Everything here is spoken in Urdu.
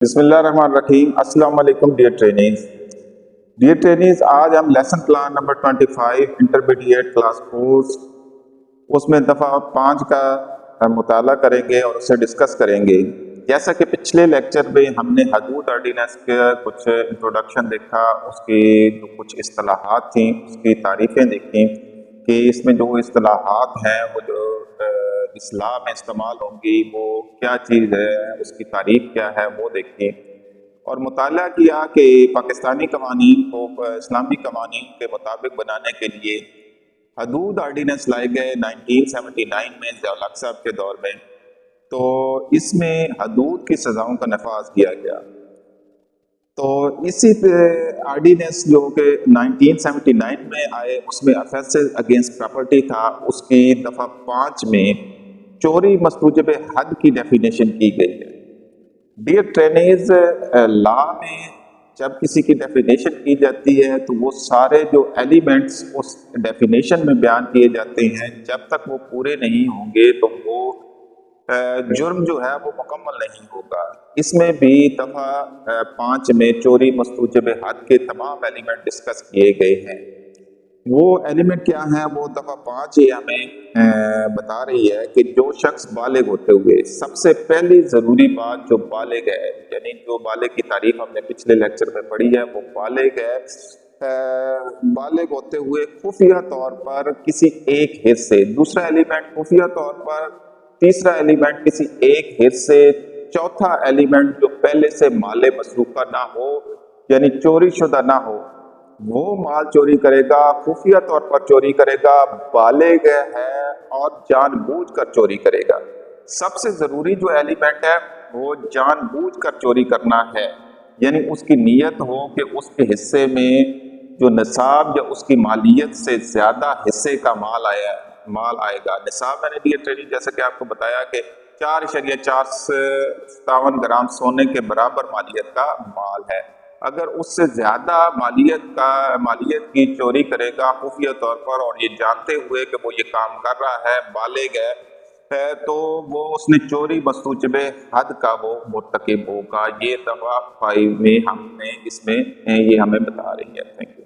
بسم اللہ الرحمن الرحیم۔ السلام علیکم ڈیئر ٹرینیز، آج ہم lesson plan number 25 intermediate class course اس میں دفعہ 5 کا مطالعہ کریں گے اور اسے ڈسکس کریں گے۔ جیسا کہ پچھلے لیکچر میں ہم نے حدود آرڈیننس کا کچھ انٹروڈکشن دیکھا، اس کی جو کچھ اصطلاحات تھیں اس کی تعریفیں دیکھیں کہ اس میں جو اصطلاحات ہیں وہ جو اصلاح میں استعمال ہوں گی وہ کیا چیز ہے، اس کی تعریف کیا ہے وہ دیکھیں، اور مطالعہ کیا کہ پاکستانی قوانین کو اسلامی قوانین کے مطابق بنانے کے لیے حدود آرڈیننس لائے گئے 1979 میں ضیاء الحق صاحب کے دور میں۔ تو اس میں حدود کی سزاؤں کا نفاذ کیا گیا۔ تو اسی آرڈیننس جو کہ 1979 میں آئے اس میں offences against property تھا، اس کی دفعہ 5 میں چوری مستوجب حد کی ڈیفینیشن کی گئی ہے۔ ڈیئر ٹرینیز، لا میں جب کسی کی ڈیفینیشن کی جاتی ہے تو وہ سارے جو ایلیمنٹس اس ڈیفینیشن میں بیان کیے جاتے ہیں جب تک وہ پورے نہیں ہوں گے تو وہ جرم جو ہے وہ مکمل نہیں ہوگا۔ اس میں بھی دفعہ 5 میں چوری مستوجب حد کے تمام ایلیمنٹ ڈسکس کیے گئے ہیں۔ وہ ایلیمنٹ کیا ہیں وہ دفعہ 5 یہ ہمیں بتا رہی ہے کہ جو شخص بالغ ہوتے ہوئے، سب سے پہلی ضروری بات جو بالغ ہے، یعنی جو بالغ کی تعریف ہم نے پچھلے لیکچر میں پڑھی ہے، وہ بالغ ہے بالغ ہوتے ہوئے خفیہ طور پر کسی ایک حصے، دوسرا ایلیمنٹ خفیہ طور پر، تیسرا ایلیمنٹ کسی ایک حصے، چوتھا ایلیمنٹ جو پہلے سے مال مسروقہ نہ ہو یعنی چوری شدہ نہ ہو، وہ مال چوری کرے گا، خفیہ طور پر چوری کرے گا، بالغ ہے اور جان بوجھ کر چوری کرے گا۔ سب سے ضروری جو ایلیمنٹ ہے وہ جان بوجھ کر چوری کرنا ہے، یعنی اس کی نیت ہو کہ اس کے حصے میں جو نصاب یا اس کی مالیت سے زیادہ حصے کا مال آئے گا۔ نصاب میں نے ڈیئر ٹریننگ جیسے کہ آپ کو بتایا کہ 4.457 گرام سونے کے برابر مالیت کا مال ہے۔ اگر اس سے زیادہ مالیت کی چوری کرے گا خفیہ طور پر اور یہ جانتے ہوئے کہ وہ یہ کام کر رہا ہے، بالغ ہے، تو وہ اس نے چوری مستوجب حد کا وہ مرتکب ہوگا۔ یہ دفعہ 5 میں اس میں یہ ہمیں بتا رہی ہے۔ Thank you.